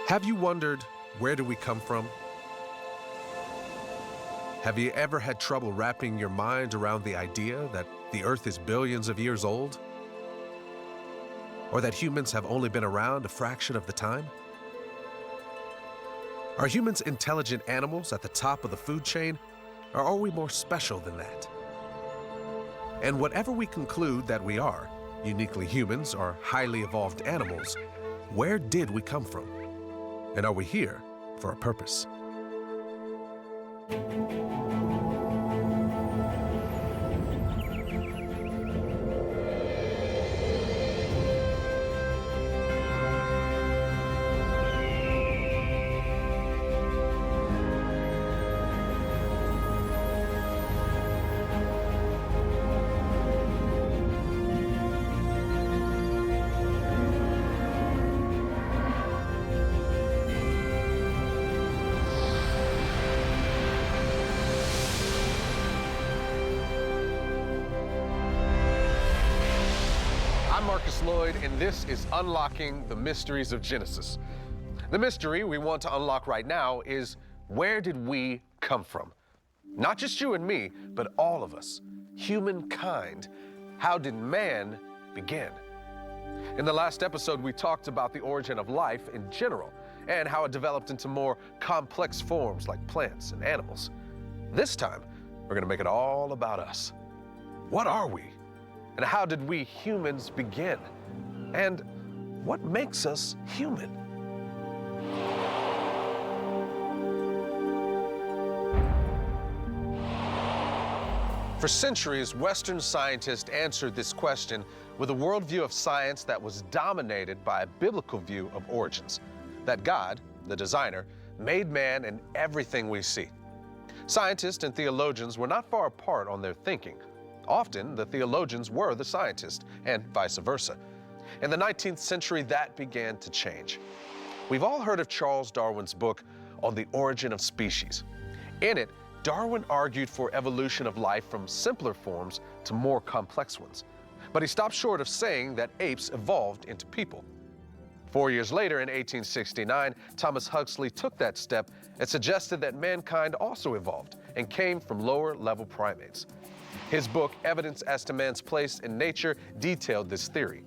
Have you wondered, where do we come from? Have you ever had trouble wrapping your mind around the idea that the Earth is billions of years old? Or that humans have only been around a fraction of the time? Are humans intelligent animals at the top of the food chain, or are we more special than that? And whatever we conclude that we are, uniquely humans or highly evolved animals, where did we come from? And are we here for a purpose? And this is Unlocking the Mysteries of Genesis. The mystery we want to unlock right now is, where did we come from? Not just you and me, but all of us, humankind. How did man begin? In the last episode, we talked about the origin of life in general and how it developed into more complex forms like plants and animals. This time, we're going to make it all about us. What are we? And how did we humans begin? And what makes us human? For centuries, Western scientists answered this question with a worldview of science that was dominated by a biblical view of origins, that God, the designer, made man and everything we see. Scientists and theologians were not far apart on their thinking. Often, the theologians were the scientists, and vice versa. In the 19th century, that began to change. We've all heard of Charles Darwin's book on the origin of species. In it, Darwin argued for evolution of life from simpler forms to more complex ones. But he stopped short of saying that apes evolved into people. 4 years later, in 1869, Thomas Huxley took that step and suggested that mankind also evolved and came from lower-level primates. His book, Evidence as to Man's Place in Nature, detailed this theory.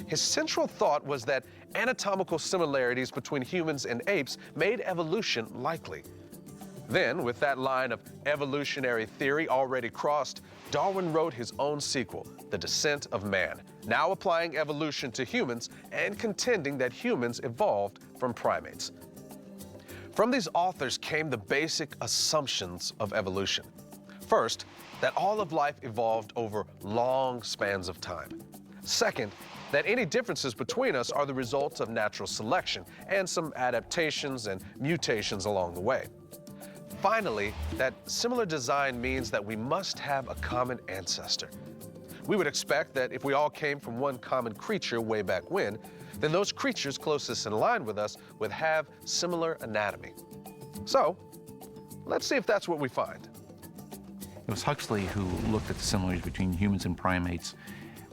His central thought was that anatomical similarities between humans and apes made evolution likely. Then, with that line of evolutionary theory already crossed, Darwin wrote his own sequel, The Descent of Man, now applying evolution to humans and contending that humans evolved from primates. From these authors came the basic assumptions of evolution. First, that all of life evolved over long spans of time. Second, that any differences between us are the results of natural selection and some adaptations and mutations along the way. Finally, that similar design means that we must have a common ancestor. We would expect that if we all came from one common creature way back when, then those creatures closest in line with us would have similar anatomy. So, let's see if that's what we find. It was Huxley who looked at the similarities between humans and primates,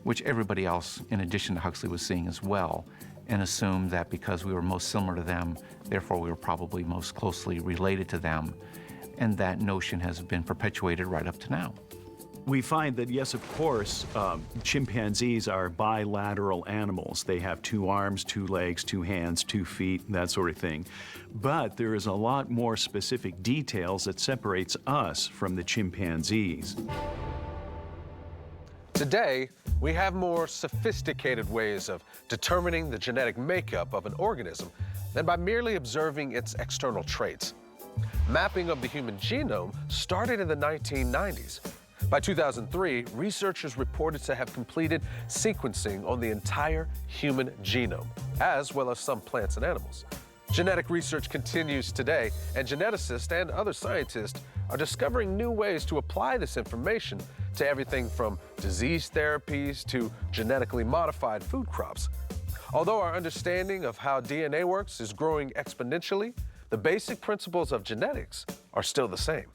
which everybody else, in addition to Huxley, was seeing as well, and assumed that because we were most similar to them, therefore we were probably most closely related to them. And that notion has been perpetuated right up to now. We find that, yes, of course, chimpanzees are bilateral animals. They have 2 arms, 2 legs, 2 hands, 2 feet, that sort of thing. But there is a lot more specific details that separates us from the chimpanzees. Today, we have more sophisticated ways of determining the genetic makeup of an organism than by merely observing its external traits. Mapping of the human genome started in the 1990s. By 2003, researchers reported to have completed sequencing on the entire human genome, as well as some plants and animals. Genetic research continues today, and geneticists and other scientists are discovering new ways to apply this information to everything from disease therapies to genetically modified food crops. Although our understanding of how DNA works is growing exponentially, the basic principles of genetics are still the same.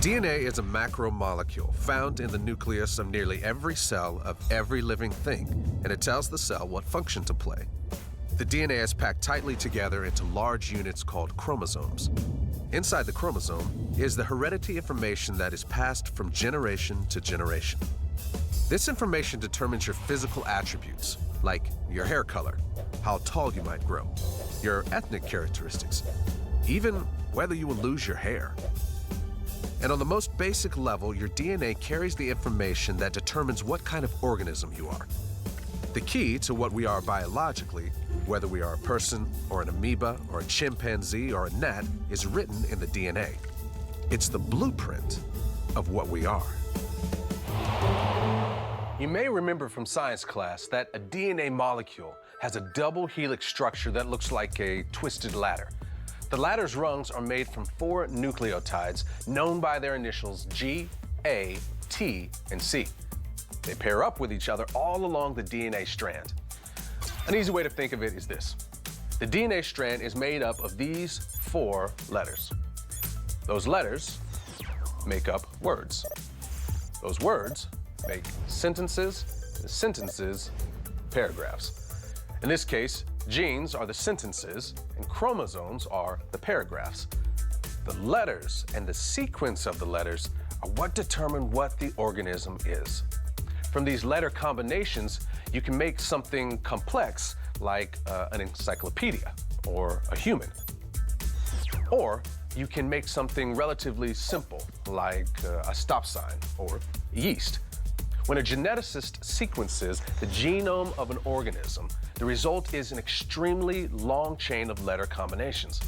DNA is a macromolecule found in the nucleus of nearly every cell of every living thing, and it tells the cell what function to play. The DNA is packed tightly together into large units called chromosomes. Inside the chromosome is the heredity information that is passed from generation to generation. This information determines your physical attributes, like your hair color, how tall you might grow, your ethnic characteristics, even whether you will lose your hair. And on the most basic level, your DNA carries the information that determines what kind of organism you are. The key to what we are biologically, whether we are a person or an amoeba or a chimpanzee or a gnat, is written in the DNA. It's the blueprint of what we are. You may remember from science class that a DNA molecule has a double helix structure that looks like a twisted ladder. The ladder's rungs are made from 4 nucleotides known by their initials G, A, T, and C. They pair up with each other all along the DNA strand. An easy way to think of it is this. The DNA strand is made up of these 4 letters. Those letters make up words. Those words make sentences, and sentences, paragraphs. In this case, genes are the sentences and chromosomes are the paragraphs. The letters and the sequence of the letters are what determine what the organism is. From these letter combinations, you can make something complex like an encyclopedia or a human. Or you can make something relatively simple like a stop sign or yeast. When a geneticist sequences the genome of an organism, the result is an extremely long chain of letter combinations.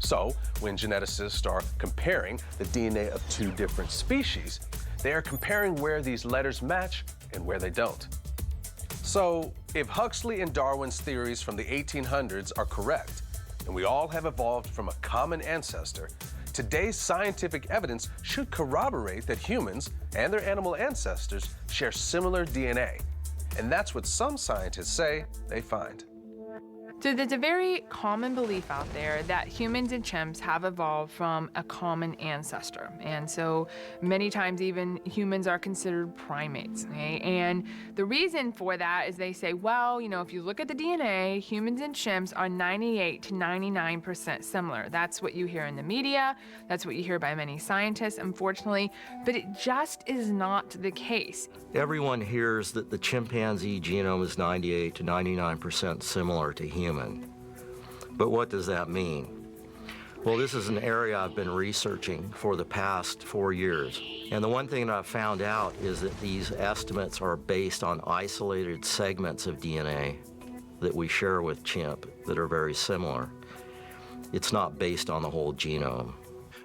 So, when geneticists are comparing the DNA of 2 different species, they are comparing where these letters match and where they don't. So, if Huxley and Darwin's theories from the 1800s are correct, and we all have evolved from a common ancestor, today's scientific evidence should corroborate that humans and their animal ancestors share similar DNA. And that's what some scientists say they find. So there's a very common belief out there that humans and chimps have evolved from a common ancestor. And so many times even humans are considered primates. Okay? And the reason for that is they say, well, you know, if you look at the DNA, humans and chimps are 98 to 99% similar. That's what you hear in the media. That's what you hear by many scientists, unfortunately. But it just is not the case. Everyone hears that the chimpanzee genome is 98 to 99% similar to human. But what does that mean? Well, this is an area I've been researching for the past 4 years. And the one thing that I've found out is that these estimates are based on isolated segments of DNA that we share with chimp that are very similar. It's not based on the whole genome.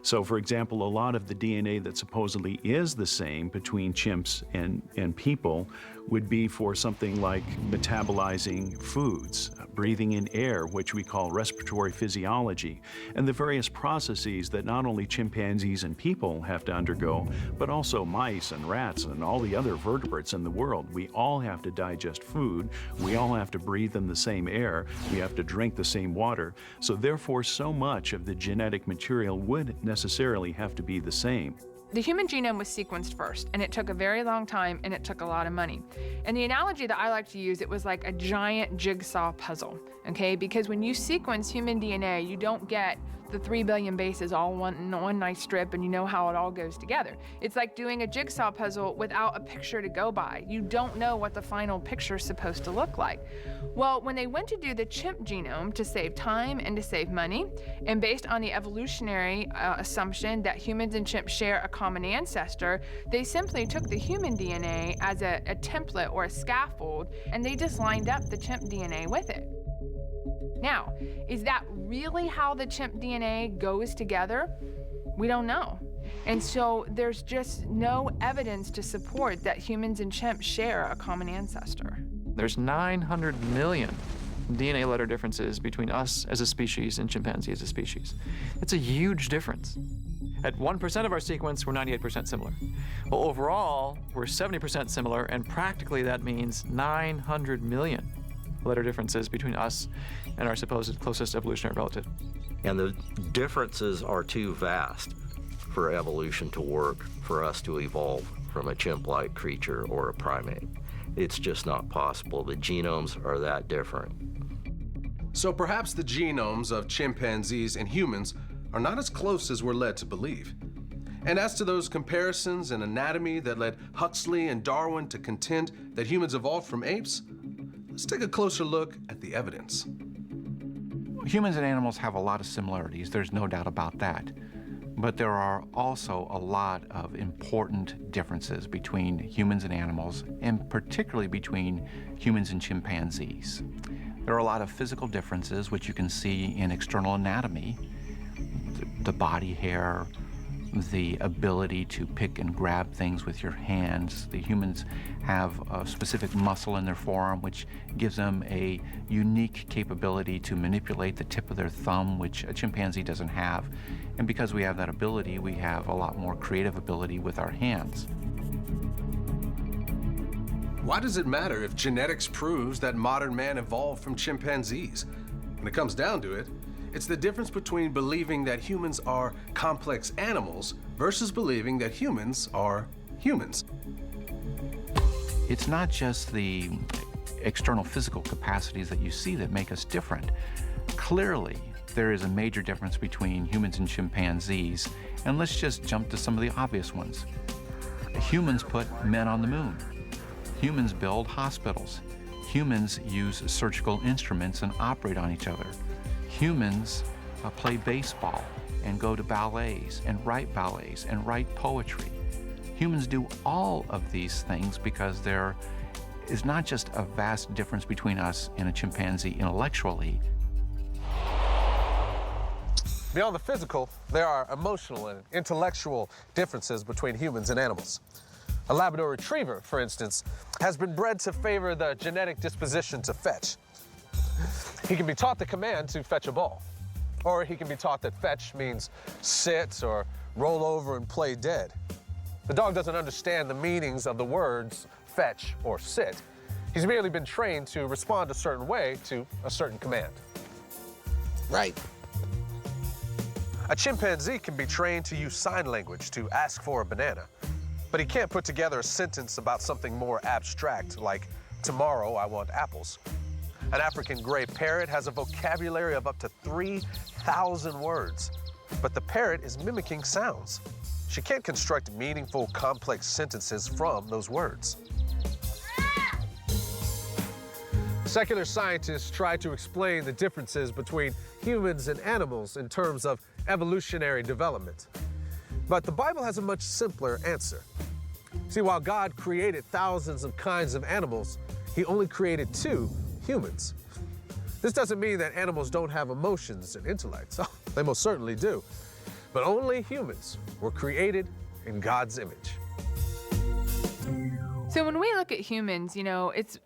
So, for example, a lot of the DNA that supposedly is the same between chimps and people would be for something like metabolizing foods, breathing in air, which we call respiratory physiology, and the various processes that not only chimpanzees and people have to undergo, but also mice and rats and all the other vertebrates in the world. We all have to digest food. We all have to breathe in the same air. We have to drink the same water. So therefore, so much of the genetic material would necessarily have to be the same. The human genome was sequenced first, and it took a very long time, and it took a lot of money. And the analogy that I like to use, it was like a giant jigsaw puzzle, okay? Because when you sequence human DNA, you don't get the 3 billion bases all in one nice strip and you know how it all goes together. It's like doing a jigsaw puzzle without a picture to go by. You don't know what the final picture is supposed to look like. Well, when they went to do the chimp genome to save time and to save money, and based on the evolutionary assumption that humans and chimps share a common ancestor, they simply took the human DNA as a template or a scaffold, and they just lined up the chimp DNA with it. Now, is that really how the chimp DNA goes together? We don't know. And so there's just no evidence to support that humans and chimps share a common ancestor. There's 900 million DNA letter differences between us as a species and chimpanzee as a species. It's a huge difference. At 1% of our sequence, we're 98% similar. Well, overall, we're 70% similar, and practically that means 900 million letter differences between us and our supposed closest evolutionary relative. And the differences are too vast for evolution to work, for us to evolve from a chimp-like creature or a primate. It's just not possible. The genomes are that different. So perhaps the genomes of chimpanzees and humans are not as close as we're led to believe. And as to those comparisons in anatomy that led Huxley and Darwin to contend that humans evolved from apes, let's take a closer look at the evidence. Humans and animals have a lot of similarities, there's no doubt about that. But there are also a lot of important differences between humans and animals, and particularly between humans and chimpanzees. There are a lot of physical differences, which you can see in external anatomy, the body hair, the ability to pick and grab things with your hands. The humans have a specific muscle in their forearm, which gives them a unique capability to manipulate the tip of their thumb, which a chimpanzee doesn't have. And because we have that ability, we have a lot more creative ability with our hands. Why does it matter if genetics proves that modern man evolved from chimpanzees? When it comes down to it, it's the difference between believing that humans are complex animals versus believing that humans are humans. It's not just the external physical capacities that you see that make us different. Clearly, there is a major difference between humans and chimpanzees, and let's just jump to some of the obvious ones. Humans put men on the moon. Humans build hospitals. Humans use surgical instruments and operate on each other. Humans play baseball and go to ballets and write poetry. Humans do all of these things because there is not just a vast difference between us and a chimpanzee intellectually. Beyond the physical, there are emotional and intellectual differences between humans and animals. A Labrador retriever, for instance, has been bred to favor the genetic disposition to fetch. He can be taught the command to fetch a ball, or he can be taught that fetch means sit or roll over and play dead. The dog doesn't understand the meanings of the words fetch or sit. He's merely been trained to respond a certain way to a certain command. Right. A chimpanzee can be trained to use sign language to ask for a banana, but he can't put together a sentence about something more abstract, like, tomorrow I want apples. An African gray parrot has a vocabulary of up to 3,000 words, but the parrot is mimicking sounds. She can't construct meaningful, complex sentences from those words. Secular scientists try to explain the differences between humans and animals in terms of evolutionary development. But the Bible has a much simpler answer. See, while God created thousands of kinds of animals, he only created 2 humans. This doesn't mean that animals don't have emotions and intellects. They most certainly do. But only humans were created in God's image. So when we look at humans, you know, it's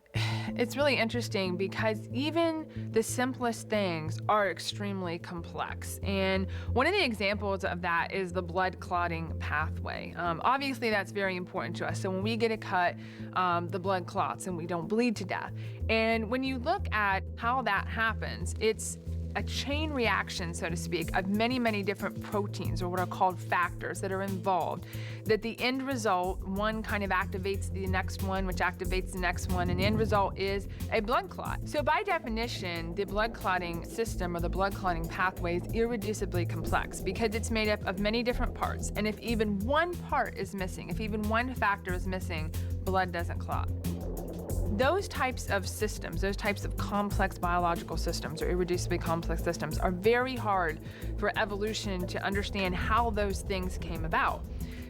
really interesting because even the simplest things are extremely complex. And one of the examples of that is the blood clotting pathway. Obviously, that's very important to us. So when we get a cut, the blood clots and we don't bleed to death. And when you look at how that happens, it's a chain reaction, so to speak, of many, many different proteins, or what are called factors, that are involved, that the end result, one kind of activates the next one, which activates the next one, and the end result is a blood clot. So by definition, the blood clotting system, or the blood clotting pathway, is irreducibly complex because it's made up of many different parts. And if even one part is missing, if even one factor is missing, blood doesn't clot. Those types of systems, those types of complex biological systems, or irreducibly complex systems, are very hard for evolution to understand how those things came about,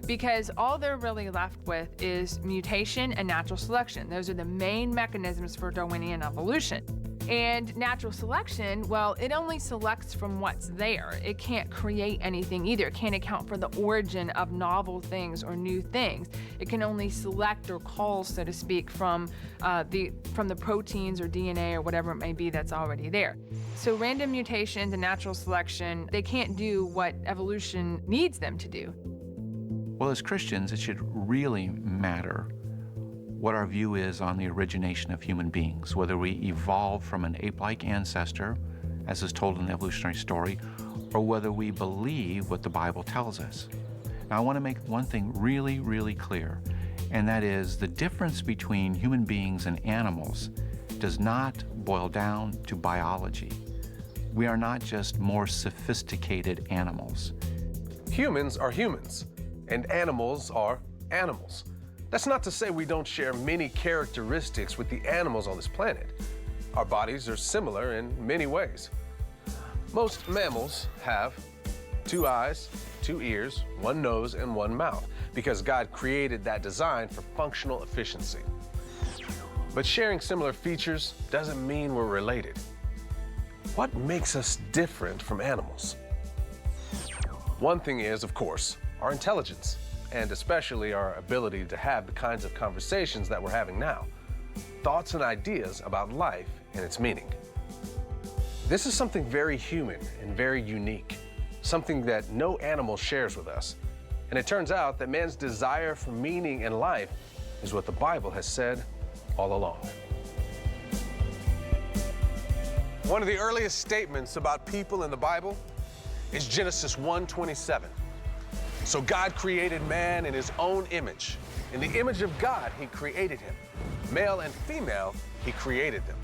because all they're really left with is mutation and natural selection. Those are the main mechanisms for Darwinian evolution. And natural selection, well, it only selects from what's there. It can't create anything either. It can't account for the origin of novel things or new things. It can only select or call, so to speak, from the proteins or DNA or whatever it may be that's already there. So random mutations and natural selection, they can't do what evolution needs them to do. Well, as Christians, it should really matter what our view is on the origination of human beings, whether we evolved from an ape-like ancestor, as is told in the evolutionary story, or whether we believe what the Bible tells us. Now, I want to make one thing really, really clear, and that is the difference between human beings and animals does not boil down to biology. We are not just more sophisticated animals. Humans are humans, and animals are animals. That's not to say we don't share many characteristics with the animals on this planet. Our bodies are similar in many ways. Most mammals have 2 eyes, 2 ears, 1 nose, and 1 mouth, because God created that design for functional efficiency. But sharing similar features doesn't mean we're related. What makes us different from animals? One thing is, of course, our intelligence, and especially our ability to have the kinds of conversations that we're having now. Thoughts and ideas about life and its meaning. This is something very human and very unique, something that no animal shares with us. And it turns out that man's desire for meaning in life is what the Bible has said all along. One of the earliest statements about people in the Bible is Genesis 1:27. So God created man in his own image. In the image of God, he created him. Male and female, he created them.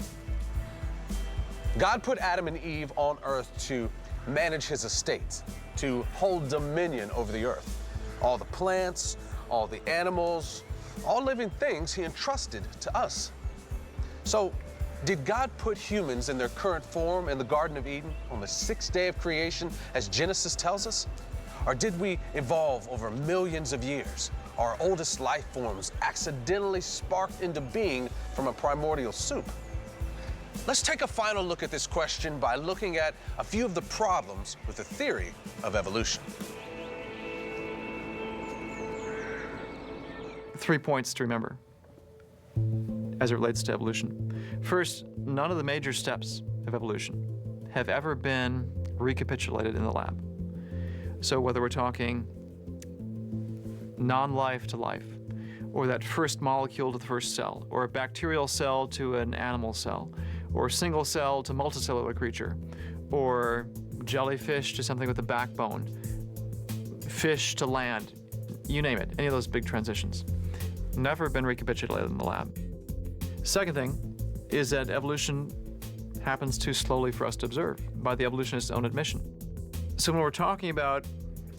God put Adam and Eve on earth to manage his estate, to hold dominion over the earth. All the plants, all the animals, all living things he entrusted to us. So, did God put humans in their current form in the Garden of Eden on the 6th day of creation, as Genesis tells us? Or did we evolve over millions of years? Our oldest life forms accidentally sparked into being from a primordial soup? Let's take a final look at this question by looking at a few of the problems with the theory of evolution. 3 points to remember as it relates to evolution. First, none of the major steps of evolution have ever been recapitulated in the lab. So whether we're talking non-life to life, or that first molecule to the first cell, or a bacterial cell to an animal cell, or single cell to multicellular creature, or jellyfish to something with a backbone, fish to land, you name it, any of those big transitions. Never been recapitulated in the lab. Second thing is that evolution happens too slowly for us to observe, by the evolutionists' own admission. So when we're talking about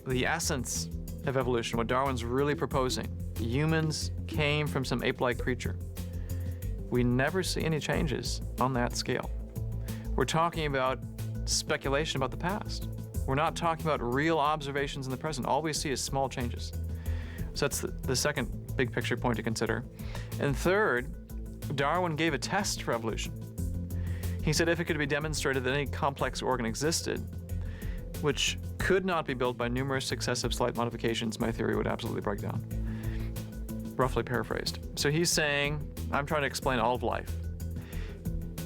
the essence of evolution, what Darwin's really proposing, humans came from some ape-like creature, we never see any changes on that scale. We're talking about speculation about the past. We're not talking about real observations in the present. All we see is small changes. So that's the second big picture point to consider. And third, Darwin gave a test for evolution. He said if it could be demonstrated that any complex organ existed, which could not be built by numerous successive slight modifications, my theory would absolutely break down. Roughly paraphrased. So he's saying, I'm trying to explain all of life.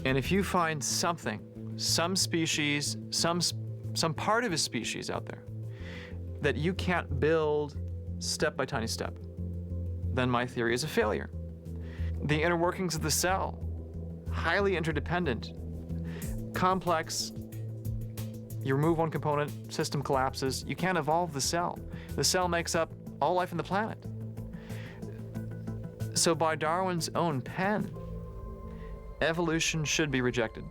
And if you find something, some species, some part of a species out there that you can't build step by tiny step, then my theory is a failure. The inner workings of the cell, highly interdependent, complex. You remove one component, system collapses. You can't evolve the cell. The cell makes up all life on the planet. So by Darwin's own pen, evolution should be rejected.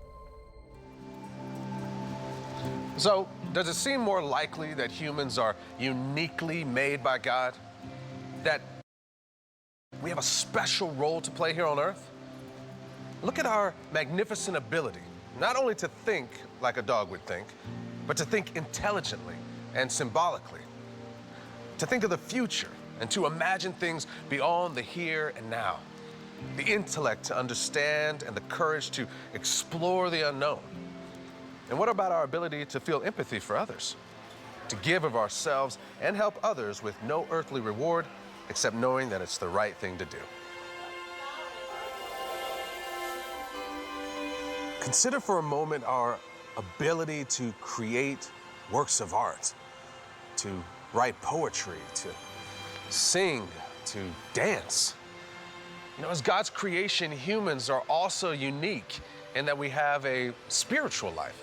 So, does it seem more likely that humans are uniquely made by God? That we have a special role to play here on Earth? Look at our magnificent ability, not only to think like a dog would think, but to think intelligently and symbolically, to think of the future and to imagine things beyond the here and now, the intellect to understand and the courage to explore the unknown. And what about our ability to feel empathy for others, to give of ourselves and help others with no earthly reward except knowing that it's the right thing to do? Consider for a moment our ability to create works of art, to write poetry, to sing, to dance. You know, as God's creation, humans are also unique in that we have a spiritual life,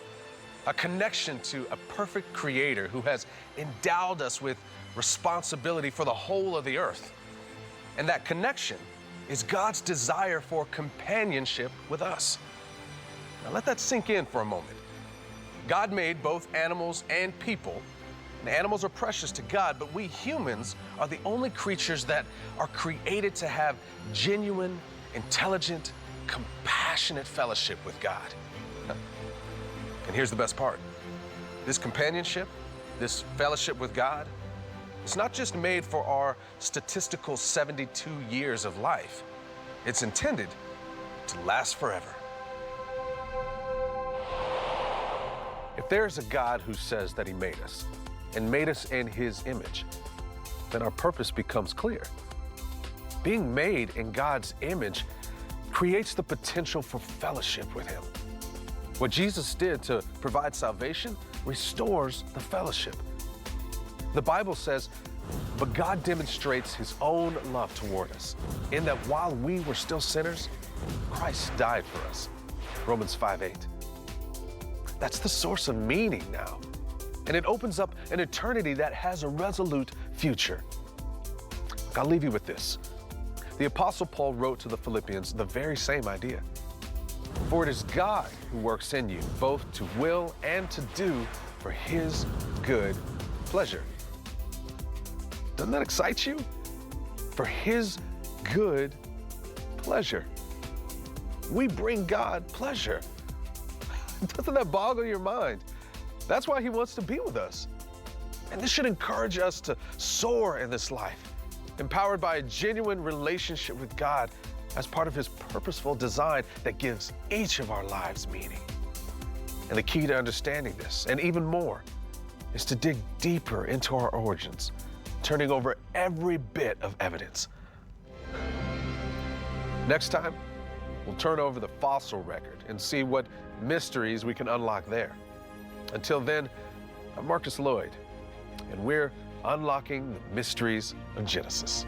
a connection to a perfect creator who has endowed us with responsibility for the whole of the earth. And that connection is God's desire for companionship with us. Now let that sink in for a moment. God made both animals and people. And animals are precious to God, but we humans are the only creatures that are created to have genuine, intelligent, compassionate fellowship with God. And here's the best part. This companionship, this fellowship with God, it's not just made for our statistical 72 years of life. It's intended to last forever. If there is a God who says that he made us and made us in his image, then our purpose becomes clear. Being made in God's image creates the potential for fellowship with him. What Jesus did to provide salvation restores the fellowship. The Bible says, but God demonstrates his own love toward us in that while we were still sinners, Christ died for us. Romans 5:8. That's the source of meaning now. And it opens up an eternity that has a resolute future. I'll leave you with this. The Apostle Paul wrote to the Philippians the very same idea. For it is God who works in you, both to will and to do for his good pleasure. Doesn't that excite you? For his good pleasure. We bring God pleasure. Doesn't that boggle your mind? That's why he wants to be with us. And this should encourage us to soar in this life, empowered by a genuine relationship with God as part of his purposeful design that gives each of our lives meaning. And the key to understanding this, and even more, is to dig deeper into our origins, turning over every bit of evidence. Next time, we'll turn over the fossil record and see what mysteries we can unlock there. Until then, I'm Marcus Lloyd, and we're unlocking the mysteries of Genesis.